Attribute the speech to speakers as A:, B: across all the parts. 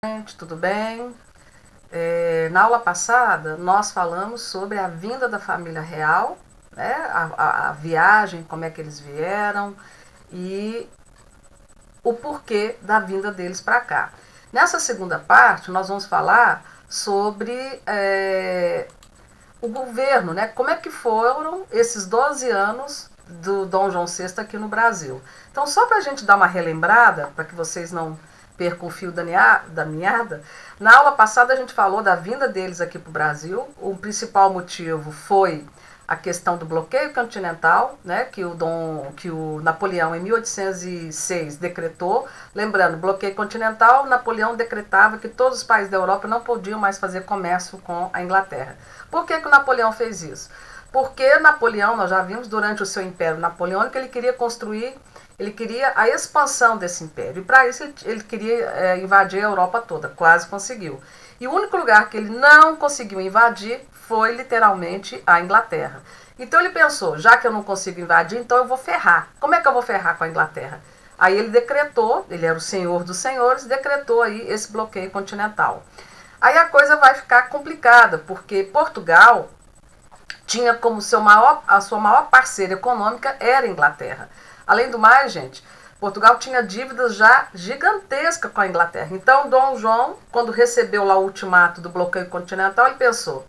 A: Gente, tudo bem? Na aula passada, nós falamos sobre a vinda da família real, né? A viagem, como é que eles vieram e o porquê da vinda deles para cá. Nessa segunda parte, nós vamos falar sobre o governo, né? Como é que foram esses 12 anos do Dom João VI aqui no Brasil. Então, só para a gente dar uma relembrada, para que vocês não percam o fio da meada, na aula passada a gente falou da vinda deles aqui para o Brasil. O principal motivo foi a questão do bloqueio continental, né, que o Napoleão, em 1806, decretou. Lembrando, bloqueio continental, Napoleão decretava que todos os países da Europa não podiam mais fazer comércio com a Inglaterra. Por que o Napoleão fez isso? Porque Napoleão, nós já vimos durante o seu império napoleônico, ele queria construir, ele queria a expansão desse império. E para isso ele queria invadir a Europa toda, quase conseguiu. E o único lugar que ele não conseguiu invadir foi literalmente a Inglaterra. Então ele pensou, já que eu não consigo invadir, então eu vou ferrar. Como é que eu vou ferrar com a Inglaterra? Aí ele decretou, ele era o senhor dos senhores, decretou aí esse bloqueio continental. Aí a coisa vai ficar complicada, porque Portugal tinha como a sua maior parceira econômica era a Inglaterra. Além do mais, gente, Portugal tinha dívidas já gigantescas com a Inglaterra. Então, Dom João, quando recebeu lá o ultimato do bloqueio continental, ele pensou,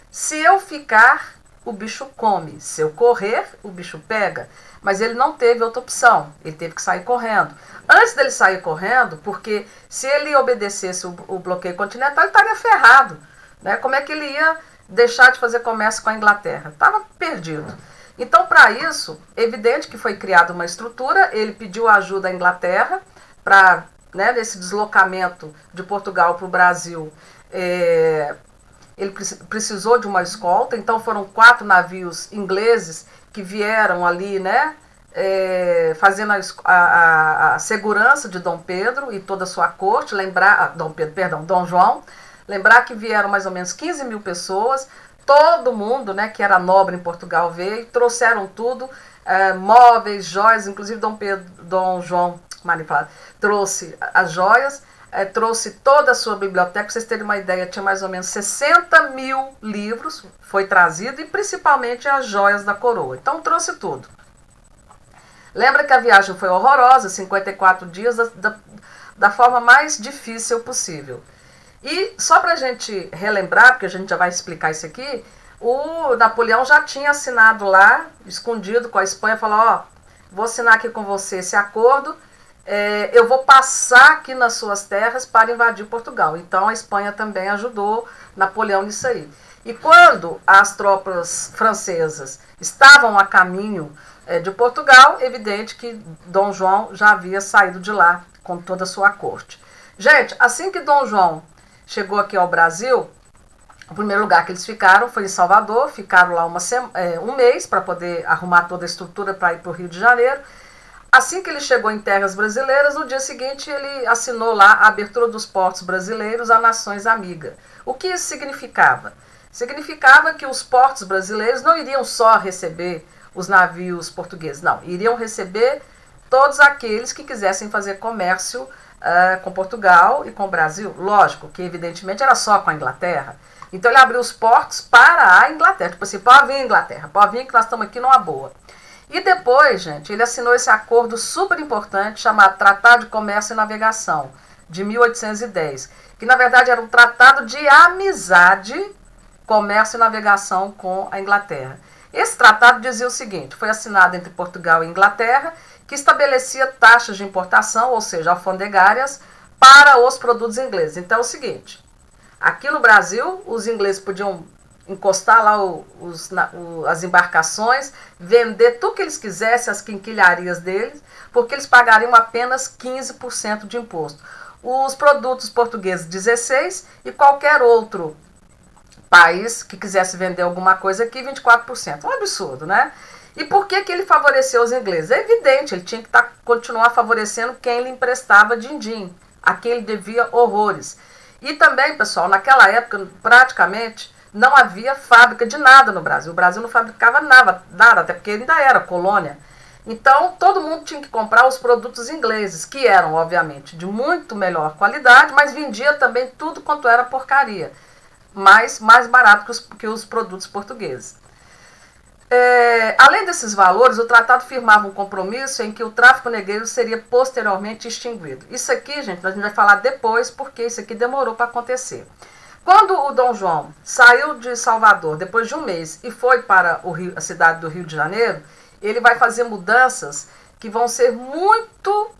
A: se eu ficar, o bicho come. Se eu correr, o bicho pega. Mas ele não teve outra opção. Ele teve que sair correndo. Antes dele sair correndo, porque se ele obedecesse o bloqueio continental, ele estaria ferrado. Né? Como é que ele ia deixar de fazer comércio com a Inglaterra? Estava perdido. Então, para isso, evidente que foi criada uma estrutura, ele pediu ajuda à Inglaterra para, né, nesse deslocamento de Portugal para o Brasil, ele precisou de uma escolta, então foram 4 navios ingleses que vieram ali, né, fazendo a segurança de Dom Pedro e toda a sua corte, Dom João, lembrar que vieram mais ou menos 15 mil pessoas, todo mundo, né, que era nobre em Portugal veio, trouxeram tudo, móveis, joias, inclusive Dom João trouxe as joias, trouxe toda a sua biblioteca, para vocês terem uma ideia, tinha mais ou menos 60 mil livros, foi trazido, e principalmente as joias da coroa. Então trouxe tudo. Lembra que a viagem foi horrorosa, 54 dias, da forma mais difícil possível. E só para a gente relembrar, porque a gente já vai explicar isso aqui, o Napoleão já tinha assinado lá, escondido com a Espanha, falou, ó, vou assinar aqui com você esse acordo, eu vou passar aqui nas suas terras para invadir Portugal. Então a Espanha também ajudou Napoleão nisso aí. E quando as tropas francesas estavam a caminho de Portugal, evidente que Dom João já havia saído de lá com toda a sua corte. Gente, assim que Dom João chegou aqui ao Brasil, o primeiro lugar que eles ficaram foi em Salvador, ficaram lá um mês para poder arrumar toda a estrutura para ir para o Rio de Janeiro. Assim que ele chegou em terras brasileiras, no dia seguinte ele assinou lá a abertura dos portos brasileiros a nações amigas. O que isso significava? Significava que os portos brasileiros não iriam só receber os navios portugueses, não, iriam receber todos aqueles que quisessem fazer comércio com Portugal e com o Brasil. Lógico que, evidentemente, era só com a Inglaterra. Então, ele abriu os portos para a Inglaterra. Tipo assim, pode vir, Inglaterra, pode vir que nós estamos aqui numa boa. E depois, gente, ele assinou esse acordo super importante chamado Tratado de Comércio e Navegação, de 1810, que, na verdade, era um tratado de amizade, comércio e navegação com a Inglaterra. Esse tratado dizia o seguinte, foi assinado entre Portugal e Inglaterra, que estabelecia taxas de importação, ou seja, alfandegárias, para os produtos ingleses. Então é o seguinte, aqui no Brasil, os ingleses podiam encostar lá as embarcações, vender tudo que eles quisessem, as quinquilharias deles, porque eles pagariam apenas 15% de imposto. Os produtos portugueses, 16%, e qualquer outro país que quisesse vender alguma coisa aqui, 24%. Um absurdo, né? E por que ele favoreceu os ingleses? É evidente, ele tinha que continuar favorecendo quem lhe emprestava din-din, a quem ele devia horrores. E também, pessoal, naquela época, praticamente, não havia fábrica de nada no Brasil. O Brasil não fabricava nada, até porque ainda era colônia. Então, todo mundo tinha que comprar os produtos ingleses, que eram, obviamente, de muito melhor qualidade, mas vendia também tudo quanto era porcaria, mas mais barato que os produtos portugueses. Além desses valores, o tratado firmava um compromisso em que o tráfico negreiro seria posteriormente extinguido. Isso aqui, gente, a gente vai falar depois, porque isso aqui demorou para acontecer. Quando o Dom João saiu de Salvador, depois de um mês, e foi para a cidade do Rio de Janeiro, ele vai fazer mudanças que vão ser muito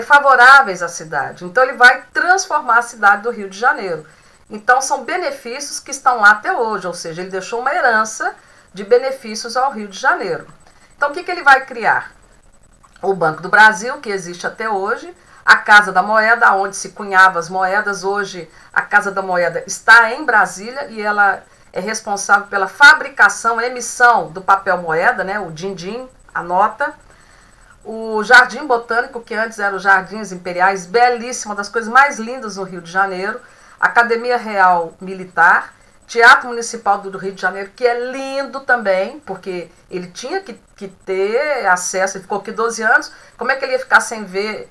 A: favoráveis à cidade. Então, ele vai transformar a cidade do Rio de Janeiro. Então, são benefícios que estão lá até hoje, ou seja, ele deixou uma herança de benefícios ao Rio de Janeiro. Então, o que ele vai criar? O Banco do Brasil, que existe até hoje, a Casa da Moeda, onde se cunhava as moedas. Hoje, a Casa da Moeda está em Brasília e ela é responsável pela fabricação, emissão do papel moeda, né, o din-din, a nota. O Jardim Botânico, que antes eram os Jardins Imperiais, belíssima, das coisas mais lindas no Rio de Janeiro. Academia Real Militar, Teatro Municipal do Rio de Janeiro, que é lindo também, porque ele tinha que ter acesso, ele ficou aqui 12 anos, como é que ele ia ficar sem ver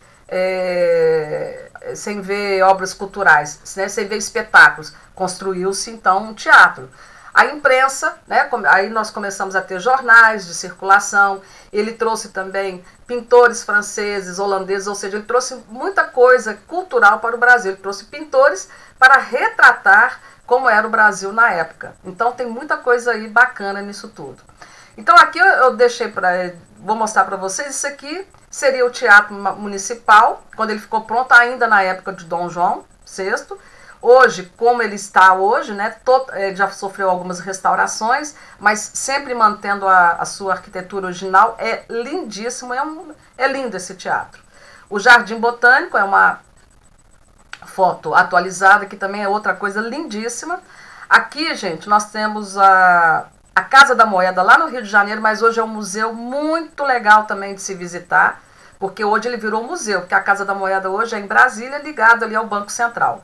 A: obras culturais, né, sem ver espetáculos? Construiu-se, então, um teatro. A imprensa, né, aí nós começamos a ter jornais de circulação, ele trouxe também pintores franceses, holandeses, ou seja, ele trouxe muita coisa cultural para o Brasil, ele trouxe pintores para retratar como era o Brasil na época. Então tem muita coisa aí bacana nisso tudo. Então aqui eu deixei vou mostrar para vocês, isso aqui seria o Teatro Municipal, quando ele ficou pronto ainda na época de Dom João VI. Hoje, como ele está hoje, né, ele já sofreu algumas restaurações, mas sempre mantendo a sua arquitetura original. É lindíssimo, é lindo esse teatro. O Jardim Botânico é uma foto atualizada, que também é outra coisa lindíssima. Aqui, gente, nós temos a Casa da Moeda lá no Rio de Janeiro, mas hoje é um museu muito legal também de se visitar, porque hoje ele virou museu, porque a Casa da Moeda hoje é em Brasília, ligado ali ao Banco Central.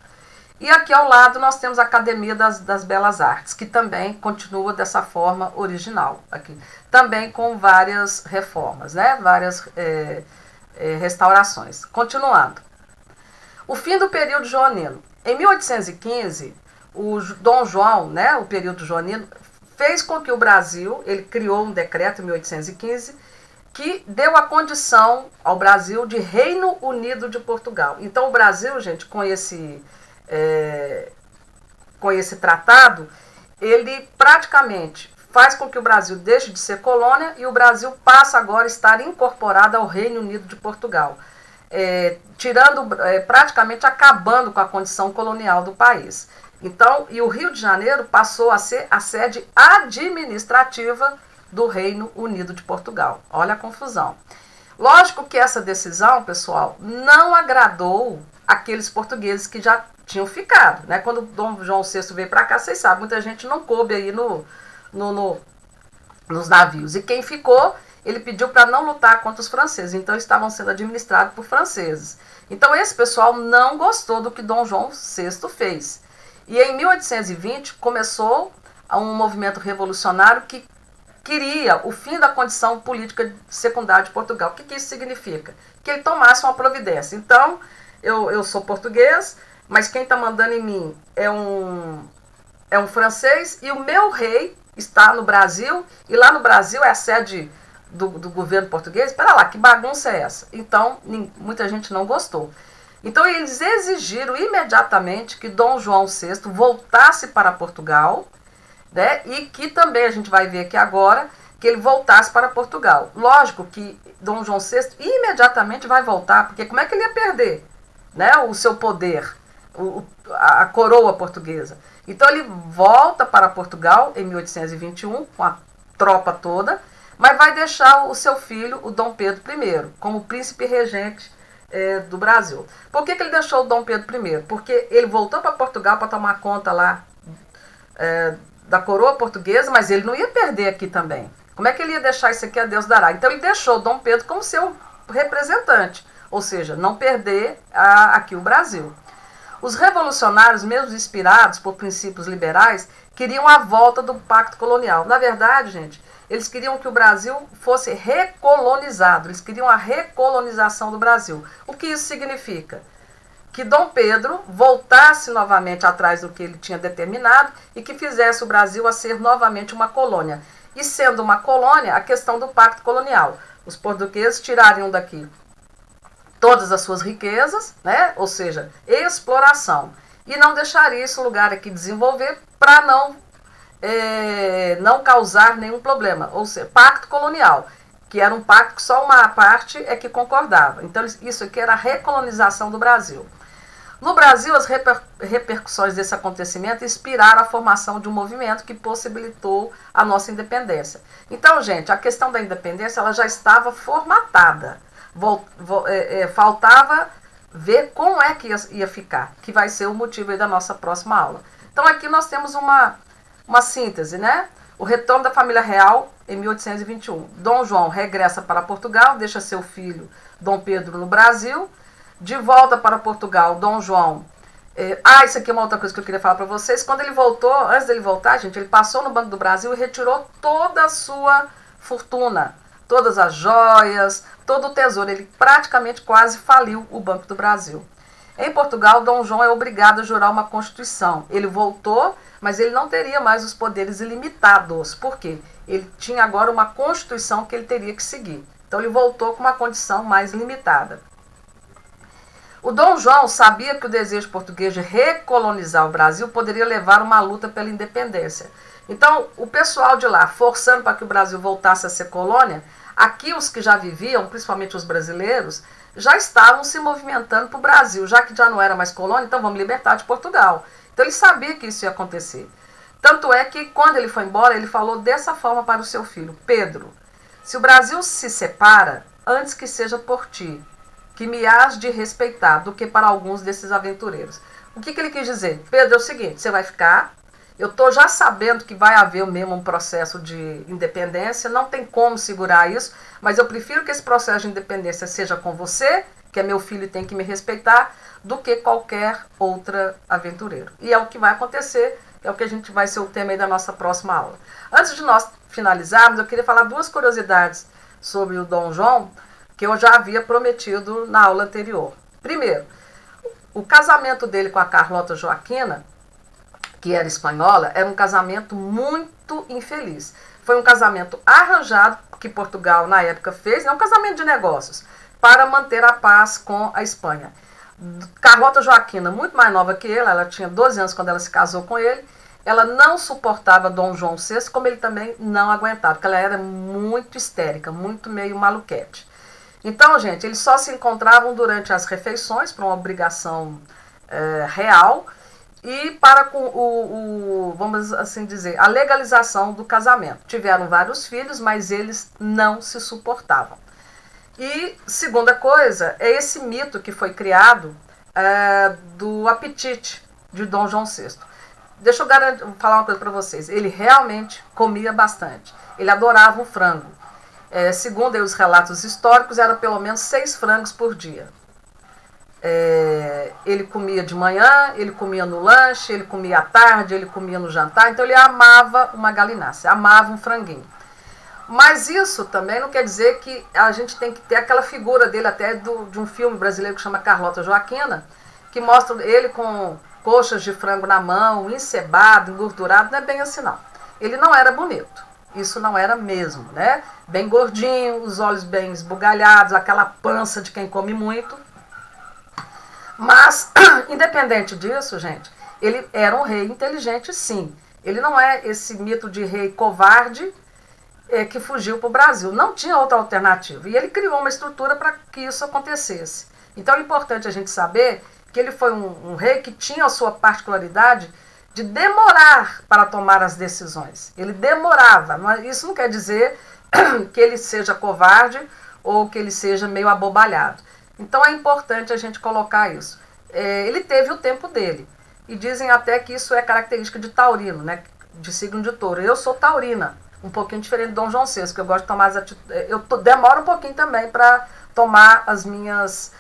A: E aqui ao lado nós temos a Academia das Belas Artes, que também continua dessa forma original, aqui. Também com várias reformas, né? Várias restaurações. Continuando. O fim do período joanino. Em 1815, o Dom João, né, o período joanino, fez com que o Brasil, ele criou um decreto em 1815, que deu a condição ao Brasil de Reino Unido de Portugal. Então o Brasil, gente, com esse tratado, ele praticamente faz com que o Brasil deixe de ser colônia e o Brasil passa agora a estar incorporado ao Reino Unido de Portugal. Praticamente acabando com a condição colonial do país. Então, e o Rio de Janeiro passou a ser a sede administrativa do Reino Unido de Portugal. Olha a confusão. Lógico que essa decisão, pessoal, não agradou aqueles portugueses que já tinham ficado, né? Quando Dom João VI veio para cá, vocês sabem, muita gente não coube aí nos navios. E quem ficou, ele pediu para não lutar contra os franceses, então estavam sendo administrados por franceses. Então esse pessoal não gostou do que Dom João VI fez. E em 1820 começou um movimento revolucionário que queria o fim da condição política secundária de Portugal. O que isso significa? Que ele tomasse uma providência. Então, eu sou português, mas quem está mandando em mim é um francês, e o meu rei está no Brasil, e lá no Brasil é a sede do governo português. Espera lá, que bagunça é essa? Então, muita gente não gostou. Então, eles exigiram imediatamente que Dom João VI voltasse para Portugal, né, e que também, a gente vai ver aqui agora, que ele voltasse para Portugal. Lógico que Dom João VI imediatamente vai voltar, porque como é que ele ia perder, né, o seu poder, a coroa portuguesa? Então, ele volta para Portugal em 1821, com a tropa toda, mas vai deixar o seu filho, o Dom Pedro I, como príncipe regente do Brasil. Por que ele deixou o Dom Pedro I? Porque ele voltou para Portugal para tomar conta lá da coroa portuguesa, mas ele não ia perder aqui também. Como é que ele ia deixar isso aqui a Deus dará? Então ele deixou Dom Pedro como seu representante, ou seja, não perder aqui o Brasil. Os revolucionários, mesmo inspirados por princípios liberais, queriam a volta do pacto colonial. Na verdade, gente, eles queriam que o Brasil fosse recolonizado, eles queriam a recolonização do Brasil. O que isso significa? Que Dom Pedro voltasse novamente atrás do que ele tinha determinado e que fizesse o Brasil a ser novamente uma colônia. E sendo uma colônia, a questão do pacto colonial. Os portugueses tirariam daqui todas as suas riquezas, né? Ou seja, exploração. E não deixaria esse lugar aqui desenvolver para não causar nenhum problema. Ou seja, pacto colonial, que era um pacto que só uma parte é que concordava. Então, isso aqui era a recolonização do Brasil. No Brasil, as repercussões desse acontecimento inspiraram a formação de um movimento que possibilitou a nossa independência. Então, gente, a questão da independência ela já estava formatada. Faltava ver como é que ia ficar, que vai ser o motivo aí da nossa próxima aula. Então, aqui nós temos uma síntese, né? O retorno da família real em 1821. Dom João regressa para Portugal, deixa seu filho Dom Pedro no Brasil. De volta para Portugal, Dom João... isso aqui é uma outra coisa que eu queria falar para vocês. Quando ele voltou, antes dele voltar, gente, ele passou no Banco do Brasil e retirou toda a sua fortuna. Todas as joias, todo o tesouro. Ele praticamente quase faliu o Banco do Brasil. Em Portugal, Dom João é obrigado a jurar uma Constituição. Ele voltou, mas ele não teria mais os poderes ilimitados. Por quê? Ele tinha agora uma Constituição que ele teria que seguir. Então ele voltou com uma condição mais limitada. O Dom João sabia que o desejo português de recolonizar o Brasil poderia levar a uma luta pela independência. Então, o pessoal de lá, forçando para que o Brasil voltasse a ser colônia, aqui os que já viviam, principalmente os brasileiros, já estavam se movimentando para o Brasil, já que já não era mais colônia, então vamos libertar de Portugal. Então ele sabia que isso ia acontecer. Tanto é que quando ele foi embora, ele falou dessa forma para o seu filho: Pedro, se o Brasil se separa, antes que seja por ti, que me hás de respeitar, do que para alguns desses aventureiros. O que ele quis dizer? Pedro, é o seguinte, você vai ficar, eu estou já sabendo que vai haver mesmo um processo de independência, não tem como segurar isso, mas eu prefiro que esse processo de independência seja com você, que é meu filho e tem que me respeitar, do que qualquer outra aventureiro. E é o que vai acontecer, é o que a gente vai ser o tema aí da nossa próxima aula. Antes de nós finalizarmos, eu queria falar duas curiosidades sobre o Dom João, que eu já havia prometido na aula anterior. Primeiro, o casamento dele com a Carlota Joaquina, que era espanhola, era um casamento muito infeliz. Foi um casamento arranjado, que Portugal na época fez, um casamento de negócios, para manter a paz com a Espanha. Carlota Joaquina, muito mais nova que ele, ela tinha 12 anos quando ela se casou com ele, ela não suportava Dom João VI, como ele também não aguentava, porque ela era muito histérica, muito meio maluquete. Então, gente, eles só se encontravam durante as refeições, por uma obrigação real, e para vamos assim dizer, a legalização do casamento. Tiveram vários filhos, mas eles não se suportavam. E, segunda coisa, é esse mito que foi criado do apetite de Dom João VI. Deixa eu falar uma coisa para vocês. Ele realmente comia bastante. Ele adorava o frango. Segundo os relatos históricos, era pelo menos 6 frangos por dia. Ele comia de manhã, ele comia no lanche, ele comia à tarde, ele comia no jantar. Então ele amava uma galinácea, amava um franguinho. Mas isso também não quer dizer que a gente tem que ter aquela figura dele até de um filme brasileiro que chama Carlota Joaquina, que mostra ele com coxas de frango na mão, encebado, engordurado. Não é bem assim não. Ele não era bonito. Isso não era mesmo, né? Bem gordinho, os olhos bem esbugalhados, aquela pança de quem come muito. Mas, independente disso, gente, ele era um rei inteligente, sim. Ele não é esse mito de rei covarde que fugiu para o Brasil. Não tinha outra alternativa. E ele criou uma estrutura para que isso acontecesse. Então é importante a gente saber que ele foi um rei que tinha a sua particularidade de demorar para tomar as decisões. Ele demorava. Isso não quer dizer que ele seja covarde ou que ele seja meio abobalhado. Então é importante a gente colocar isso. Ele teve o tempo dele. E dizem até que isso é característica de taurino, né? De signo de touro. Eu sou taurina, um pouquinho diferente do Dom João VI, que eu gosto de tomar as atitudes. Demoro um pouquinho também para tomar as minhas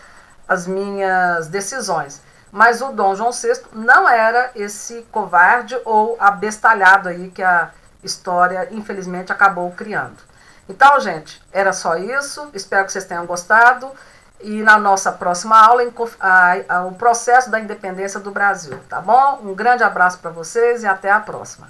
A: decisões. Mas o Dom João VI não era esse covarde ou abestalhado aí história, infelizmente, acabou criando. Então, gente, era só isso. Espero que vocês tenham gostado. E na nossa próxima aula, o processo da independência do Brasil, tá bom? Um grande abraço para vocês e até a próxima.